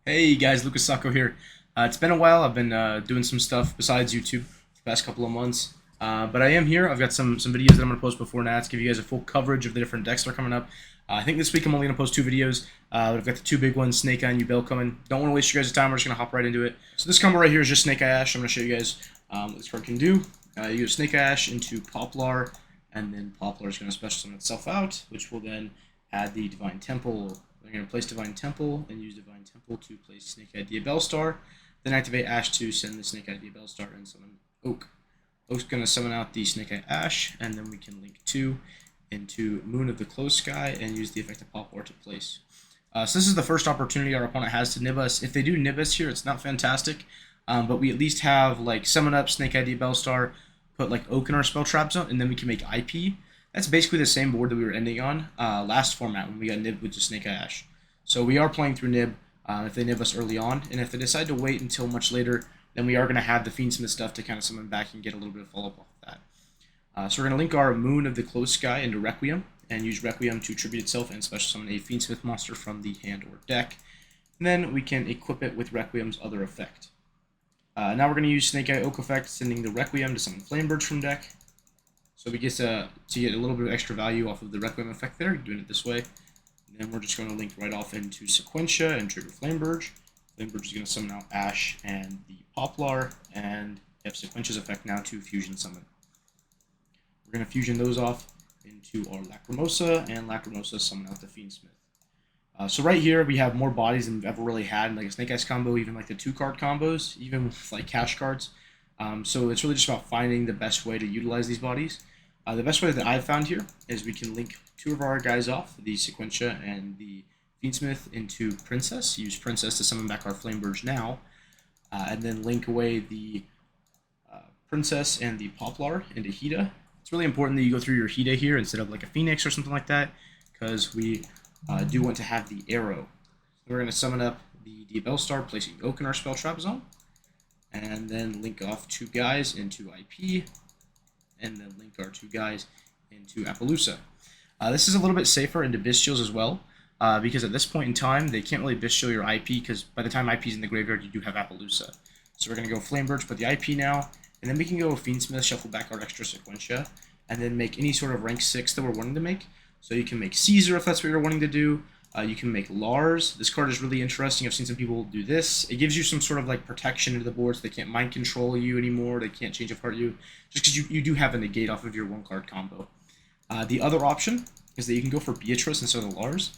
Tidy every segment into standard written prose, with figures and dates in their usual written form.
Hey guys, Lucas Sacco here. It's been a while. I've been doing some stuff besides YouTube the past couple of months. But I am here. I've got some videos that I'm going to post before now to give you guys a full coverage of the different decks that are coming up. I think this week I'm only going to post 2 videos. I've got the 2 big ones, Snake Eye and Yubel coming. Don't want to waste your guys' time. We're just going to hop right into it. So this combo right here is just Snake Eye Ash. I'm going to show you guys what this card can do. You go Snake Eye Ash into Poplar, and then Poplar is going to special summon itself out, which will then add the Divine Temple. We're going to place Divine Temple and use Divine Temple to place Snake Eye Bellstar. Then activate Ash to send the Snake Eye Bellstar and summon Oak. Oak's going to summon out the Snake Eye Ash, and then we can link 2 into Moon of the Close Sky and use the effect of Poplar to place. So this is the first opportunity our opponent has to nib us. If they do nib us here, it's not fantastic, but we at least have like summon up Snake Eye Bellstar, put like Oak in our spell trap zone, and then we can make IP. That's basically the same board that we were ending on last format when we got nibbed with just Snake Eye Ash. So we are playing through nib if they nib us early on, and if they decide to wait until much later, then we are going to have the Fiendsmith stuff to kind of summon back and get a little bit of follow-up off of that. So we're going to link our Moon of the Close Sky into Requiem, and use Requiem to tribute itself and special summon a Fiendsmith monster from the hand or deck. And then we can equip it with Requiem's other effect. Now we're going to use Snake Eye Oak effect, sending the Requiem to summon Flamebirds from deck. So we get to get a little bit of extra value off of the Requiem effect there, doing it this way. And then we're just going to link right off into Sequentia and trigger Flamebird. Flamebird is going to summon out Ash and the Poplar, and have Sequentia's effect now to fusion summon. We're going to fusion those off into our Lacrimosa, and Lacrimosa summon out the Fiendsmith. So right here we have more bodies than we've ever really had in like a Snake Eyes combo, even like the 2-card combos, even with like cash cards. So it's really just about finding the best way to utilize these bodies. The best way that I've found here is we can link 2 of our guys off, the Sequentia and the Fiendsmith, into Princess. Use Princess to summon back our Flamebirds now, and then link away the Princess and the Poplar into Hida. It's really important that you go through your Hida here instead of like a Phoenix or something like that, because we do want to have the Arrow. So we're going to summon up the Bellstar, placing Oak in our spell trap zone, and then link off 2 guys into IP, and then link our 2 guys into Appaloosa. This is a little bit safer into Bestials as well, because at this point in time, they can't really Bestial your IP, because by the time IP is in the graveyard, you do have Appaloosa. So we're going to go Flamebird, put the IP now, and then we can go Fiendsmith, shuffle back our extra Sequentia, and then make any sort of rank 6 that we're wanting to make. So you can make Caesar if that's what you're wanting to do. You can make Lars. This card is really interesting. I've seen some people do this. It gives you some sort of like protection into the board, so they can't mind control you anymore. They can't change apart you, just because you do have a negate off of your 1-card combo. The other option is that you can go for Beatrice instead of Lars.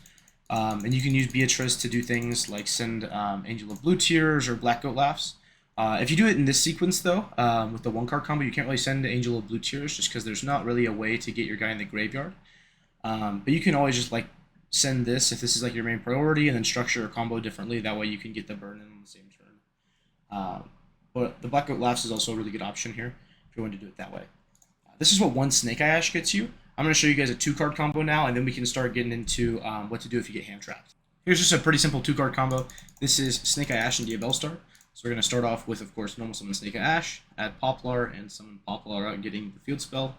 And you can use Beatrice to do things like send Angel of Blue Tears or Black Goat Laughs. If you do it in this sequence, though, with the 1-card combo, you can't really send Angel of Blue Tears, just because there's not really a way to get your guy in the graveyard. But you can always just like send this if this is like your main priority, and then structure a combo differently. That way you can get the burn in on the same turn. But the Black Goat Laughs is also a really good option here if you want to do it that way. This is what 1 Snake Eye Ash gets you. I'm going to show you guys a 2-card combo now, and then we can start getting into what to do if you get hand trapped. Here's just a pretty simple 2-card combo. This is Snake Eye Ash and Bellstar. So we're going to start off with, of course, normal summon Snake Eye Ash, add Poplar, and summon Poplar out, getting the field spell,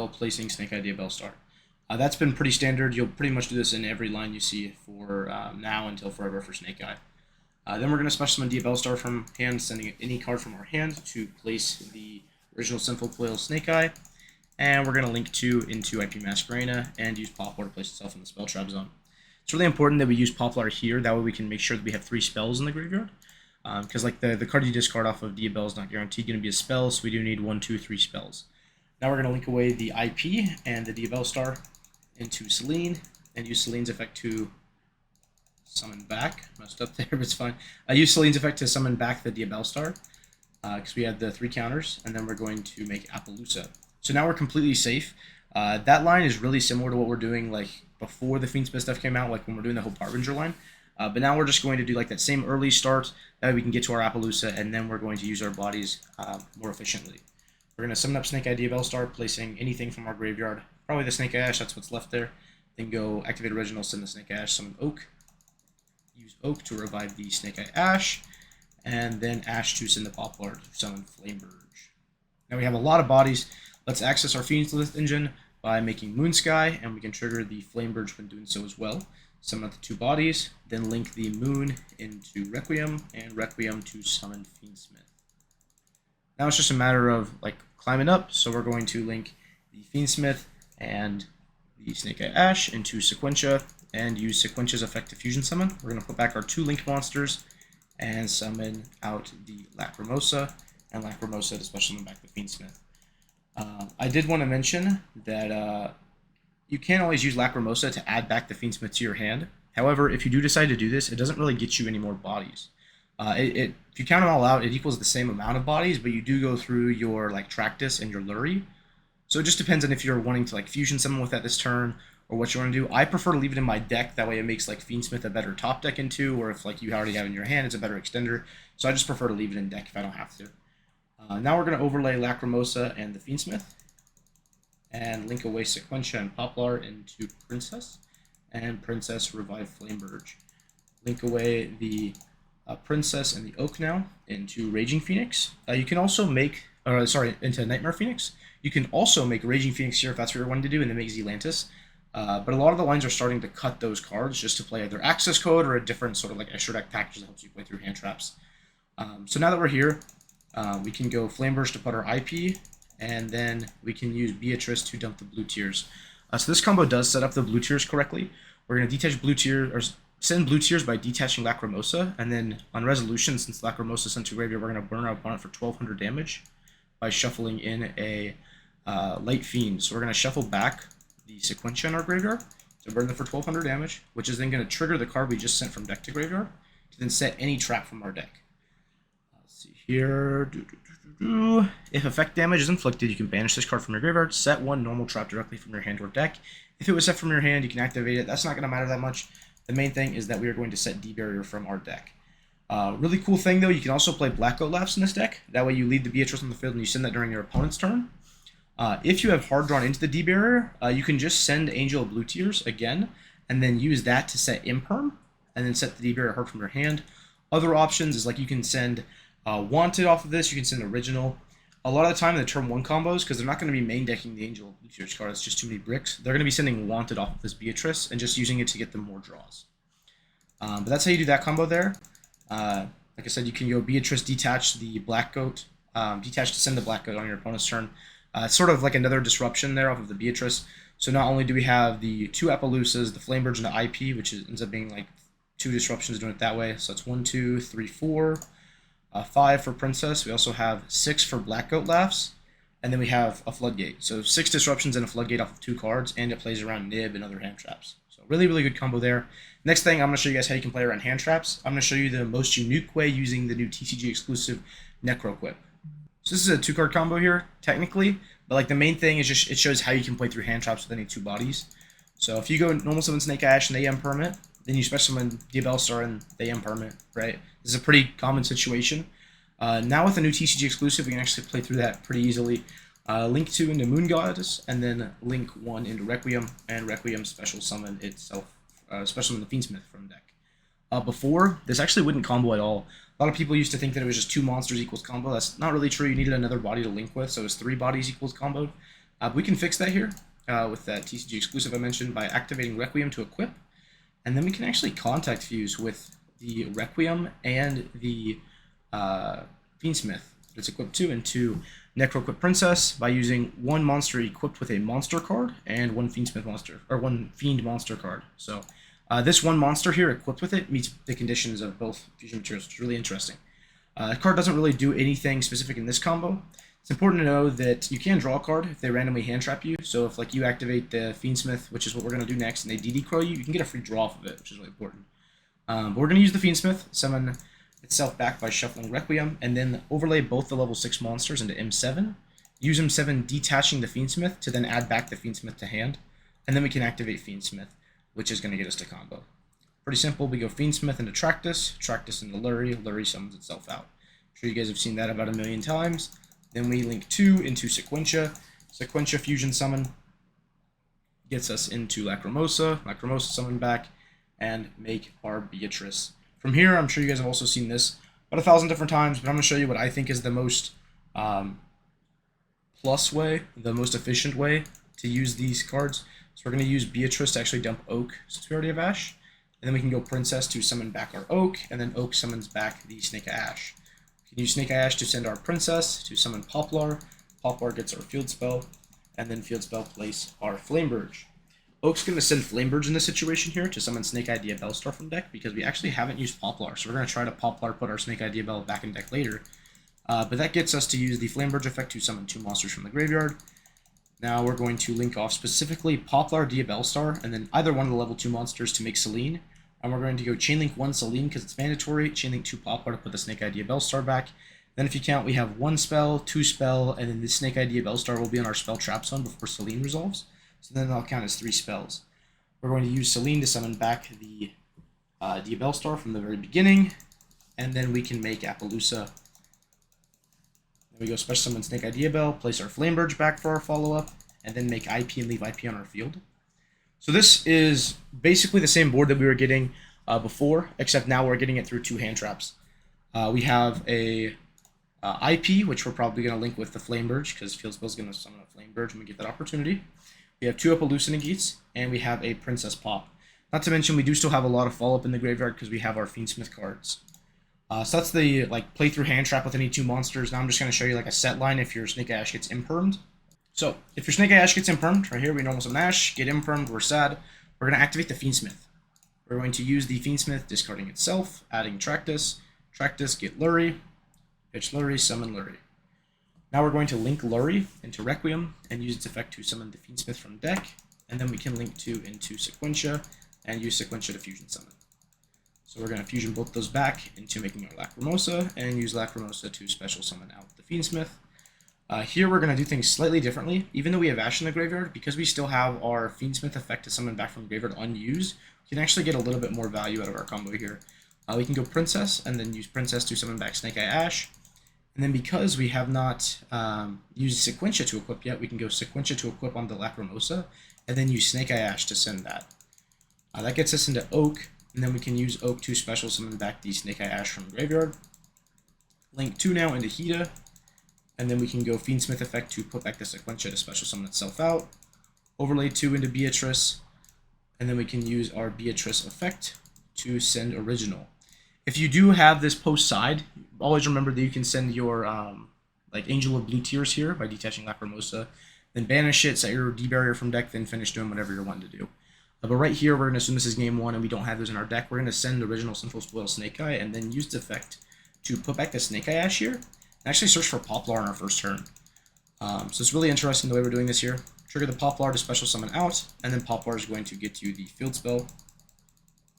placing Snake Eye Bellstar. That's been pretty standard. You'll pretty much do this in every line you see for now until forever for Snake Eye. Then we're going to special summon Bellstar from hand, sending any card from our hand to place the original Sinful Coil Snake Eye. And we're going to link 2 into IP Masquerena and use Poplar to place itself in the spell trap zone. It's really important that we use Poplar here. That way we can make sure that we have 3 spells in the graveyard. Because like the card you discard off of Diabell is not guaranteed going to be a spell, so we do need 1, 2, 3 spells. Now we're going to link away the IP and the Bellstar into Selene, and use Selene's effect to summon back. Messed up there, but it's fine. I use Selene's effect to summon back the Bellstar, because we had the 3 counters, and then we're going to make Appaloosa. So now we're completely safe. That line is really similar to what we're doing like before the Fiendsmith stuff came out, like when we're doing the whole Harbinger line. But now we're just going to do like that same early start, that way we can get to our Appaloosa, and then we're going to use our bodies more efficiently. We're going to summon up Snake Eye Bellstar, placing anything from our graveyard. Probably the Snake Eye Ash, that's what's left there. Then go activate Original, send the Snake Eye Ash, summon Oak. Use Oak to revive the Snake Eye Ash. And then Ash to send the Poplar to summon Flamebird. Now we have a lot of bodies. Let's access our Fiendsmith engine by making Moonsky, and we can trigger the Flamebird when doing so as well. summon the 2 bodies, then link the Moon into Requiem, and Requiem to summon Fiendsmith. Now it's just a matter of like climbing up, so we're going to link the Fiendsmith and the Snake Eye Ash into Sequentia, and use Sequentia's effect to fusion summon. We're going to put back our 2 linked monsters, and summon out the Lacrimosa, and Lacrimosa to special summon back the Fiendsmith. I did want to mention that you can't always use Lacrimosa to add back the Fiendsmith to your hand. However, if you do decide to do this, it doesn't really get you any more bodies. If you count them all out, it equals the same amount of bodies, but you do go through your like Tractus and your Lurie. So it just depends on if you're wanting to like fusion summon with that this turn, or what you want to do. I prefer to leave it in my deck, that way it makes like Fiendsmith a better top deck into, or if like you already have it in your hand, it's a better extender. So I just prefer to leave it in deck if I don't have to. Now we're going to overlay Lacrimosa and the Fiendsmith, and link away Sequentia and Poplar into Princess, and Princess revive Flameburge. Link away the Princess and the Oak now into Raging Phoenix. You can also make, into Nightmare Phoenix. You can also make Raging Phoenix here if that's what you're wanting to do, and then make Zealantis. But a lot of the lines are starting to cut those cards just to play either access code or a different sort of like extra deck package that helps you play through hand traps. So now that we're here, we can go Flameburst to put our IP, and then we can use Beatrice to dump the blue tiers. So this combo does set up the blue tiers correctly. We're going to detach blue tier, or send blue tiers by detaching Lacrimosa, and then on resolution, since Lacrimosa sent to graveyard, we're going to burn our opponent for 1200 damage by shuffling in a Light Fiend. So we're going to shuffle back the Sequentia in our graveyard to burn them for 1200 damage, which is then going to trigger the card we just sent from deck to graveyard to then set any trap from our deck. Let's see here. If effect damage is inflicted, you can banish this card from your graveyard, set 1 normal trap directly from your hand or deck. If it was set from your hand, you can activate it. That's not going to matter that much. The main thing is that we are going to set D-Barrier from our deck. Really cool thing though, you can also play Black Goat Laughs in this deck. That way you lead the Beatrice on the field and you send that during your opponent's turn. If you have hard drawn into the D-Barrier, you can just send Angel of Blue Tears again, and then use that to set Imperm, and then set the D-Barrier hard from your hand. Other options is like you can send Wanted off of this, you can send Original. A lot of the time in the turn 1 combos, because they're not going to be main decking the Angel of Blue Tears card, it's just too many bricks, they're going to be sending Wanted off of this Beatrice, and just using it to get them more draws. But that's how you do that combo there. Like I said, you can go Beatrice, detach the Black Goat, detach to send the Black Goat on your opponent's turn. It's sort of like another disruption there off of the Beatrice. So not only do we have the 2 Appaloosas, the Flameburge, and the IP, which ends up being like 2 disruptions doing it that way. So it's 1, 2, 3, 4, 5 for Princess. We also have 6 for Black Goat Laughs, and then we have a Floodgate. So 6 disruptions and a Floodgate off of 2 cards, and it plays around Nib and other hand traps. So really, really good combo there. Next thing, I'm going to show you guys how you can play around hand traps. I'm going to show you the most unique way using the new TCG exclusive Necro Quip. So this is a 2-card combo here, technically, but like the main thing is just it shows how you can play through hand traps with any 2 bodies. So if you go normal summon Snake Ash and they Permanent, then you special summon Diabellstar and they Permanent, right? This is a pretty common situation. Now with the new TCG exclusive, we can actually play through that pretty easily. Link 2 into Moon Goddess, and then link 1 into Requiem, and Requiem special summon itself, special summon the Fiendsmith from deck. Before, this actually wouldn't combo at all. A lot of people used to think that it was just 2 monsters equals combo. That's not really true. You needed another body to link with, so it's 3 bodies equals combo. But we can fix that here with that TCG exclusive I mentioned by activating Requiem to equip. And then we can actually contact fuse with the Requiem and the Fiendsmith. It's equipped to into Necro-Equip Princess by using 1 monster equipped with a monster card and 1 Fiendsmith monster, or 1 Fiend monster card. So this 1 monster here equipped with it meets the conditions of both fusion materials, which is really interesting. The card doesn't really do anything specific in this combo. It's important to know that you can draw a card if they randomly hand trap you. So if like you activate the Fiendsmith, which is what we're going to do next, and they DD Crow you, you can get a free draw off of it, which is really important. But we're going to use the Fiendsmith, summon itself back by shuffling Requiem, and then overlay both the level 6 monsters into M7. Use M7 detaching the Fiendsmith to then add back the Fiendsmith to hand, and then we can activate Fiendsmith, which is going to get us to combo. Pretty simple. We go Fiendsmith into Tractus, Tractus into Lurie, Lurie summons itself out. I'm sure you guys have seen that about 1,000,000 times. Then we link 2 into Sequentia, Sequentia fusion summon, gets us into Lacrimosa, Lacrimosa summon back, and make our Beatrice. From here, I'm sure you guys have also seen this about 1,000 different times, but I'm going to show you what I think is the most plus way, the most efficient way to use these cards. So we're going to use Beatrice to actually dump Oak, since we already have Ash, And then we can go Princess to summon back our Oak, and then Oak summons back the Snake Eye Ash. We can use Snake Eye Ash to send our Princess to summon Poplar. Poplar gets our Field Spell, and then Field Spell place our Flamberge. Oak's going to send Flamberge in this situation here to summon Snake Eye Diabellstar from deck because we actually haven't used Poplar, so we're going to try to Poplar put our Snake Eye Diabell back in deck later. But that gets us to use the Flamberge effect to summon 2 monsters from the graveyard. Now we're going to link off specifically Poplar, Diabellstar, and then either one of the level 2 monsters to make Selene. And we're going to go Chainlink 1 Selene because it's mandatory, Chainlink 2 Poplar to put the Snake Eye Diabellstar back. Then if you count, we have 1 spell, 2 spell, and then the Snake Eye Diabellstar will be on our spell trap zone before Selene resolves. So then that'll count as 3 spells. We're going to use Selene to summon back the Diabellstar from the very beginning, and then we can make Appaloosa. Then we go special summon Snake Eye Diabell, place our Flamberge back for our follow-up, and then make IP and leave IP on our field. So this is basically the same board that we were getting before, except now we're getting it through 2 hand traps. We have a IP, which we're probably going to link with the Flamberge, because Field Spell is going to summon a Flamberge when we get that opportunity. We have 2 Appaloosa Negates, and we have a Princess Pop. Not to mention, we do still have a lot of follow-up in the graveyard because we have our Fiendsmith cards. So that's the playthrough hand trap with any 2 monsters. Now I'm just going to show you a set line if your Snake Eye Ash gets impermed. So if your Snake Eye Ash gets impermed, right here we normal summon Ash, get impermed, we're sad. We're going to activate the Fiendsmith. We're going to use the Fiendsmith, discarding itself, adding Tractus, get Lurie, pitch Lurie, summon Lurie. Now we're going to link Lurie into Requiem and use its effect to summon the Fiendsmith from deck, and then we can link 2 into Sequentia and use Sequentia to fusion summon. So we're going to fusion both those back into making our Lacrimosa and use Lacrimosa to special summon out the Fiendsmith. Here we're going to do things slightly differently. Even though we have Ash in the graveyard, because we still have our Fiendsmith effect to summon back from the graveyard unused, we can actually get a little bit more value out of our combo here. We can go Princess and then use Princess to summon back Snake Eye Ash. And then because we have not used Sequentia to equip yet, we can go Sequentia to equip on the Lacrimosa, and then use Snake Eye Ash to send that. That gets us into Oak, and then we can use Oak to special summon back the Snake Eye Ash from the graveyard. Link 2 now into Hida, and then we can go Fiendsmith effect to put back the Sequentia to special summon itself out. Overlay 2 into Beatrice, and then we can use our Beatrice effect to send Original. If you do have this post side, always remember that you can send your Angel of Blue Tears here by detaching Lacrimosa, then banish it, set your D barrier from deck, then finish doing whatever you're wanting to do. But right here, we're going to assume this is game 1 and we don't have those in our deck. We're going to send Original Sinful Spoil Snake Eye and then use the effect to put back the Snake Eye Ash here and actually search for Poplar on our first turn. So it's really interesting the way we're doing this here. Trigger the Poplar to special summon out, and then Poplar is going to get you the Field Spell.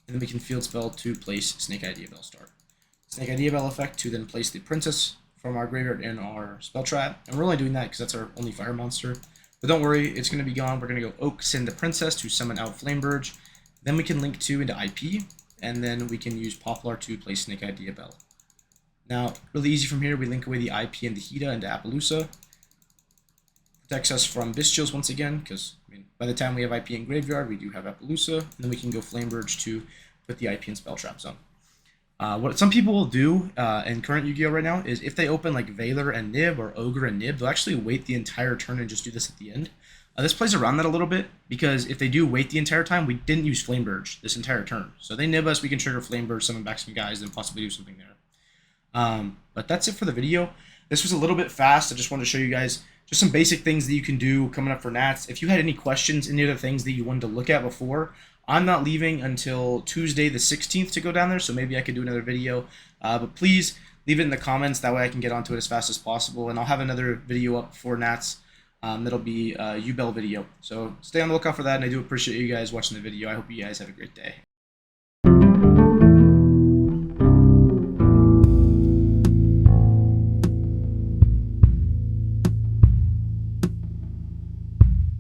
And then we can Field Spell to place Snake Eye Diabellstar. Snake Eye Diabell effect to then place the Princess from our graveyard in our spell trap. And we're only doing that because that's our only fire monster. But don't worry, it's going to be gone. We're going to go Oak, send the Princess to summon out Flamberge. Then we can link 2 into IP, and then we can use Poplar to place Snake Eye Diabell. Now, really easy from here, we link away the IP and the Hida into Appaloosa. Protects us from Bestials once again, because by the time we have IP in graveyard, we do have Appaloosa, and then we can go Flamberge to put the IP in spell trap zone. What some people will do in current Yu-Gi-Oh! Right now is if they open like Valor and Nib or Ogre and Nib, they'll actually wait the entire turn and just do this at the end. This plays around that a little bit, because if they do wait the entire time, we didn't use Flamberge this entire turn. So they Nib us, we can trigger Flamberge, summon back some guys, and possibly do something there. But that's it for the video. This was a little bit fast. I just wanted to show you guys just some basic things that you can do coming up for Nats. If you had any questions, any other things that you wanted to look at before, I'm not leaving until Tuesday the 16th to go down there, so maybe I could do another video. But please leave it in the comments. That way I can get onto it as fast as possible, and I'll have another video up for Nats. That'll be a U-Bell video. So stay on the lookout for that, and I do appreciate you guys watching the video. I hope you guys have a great day.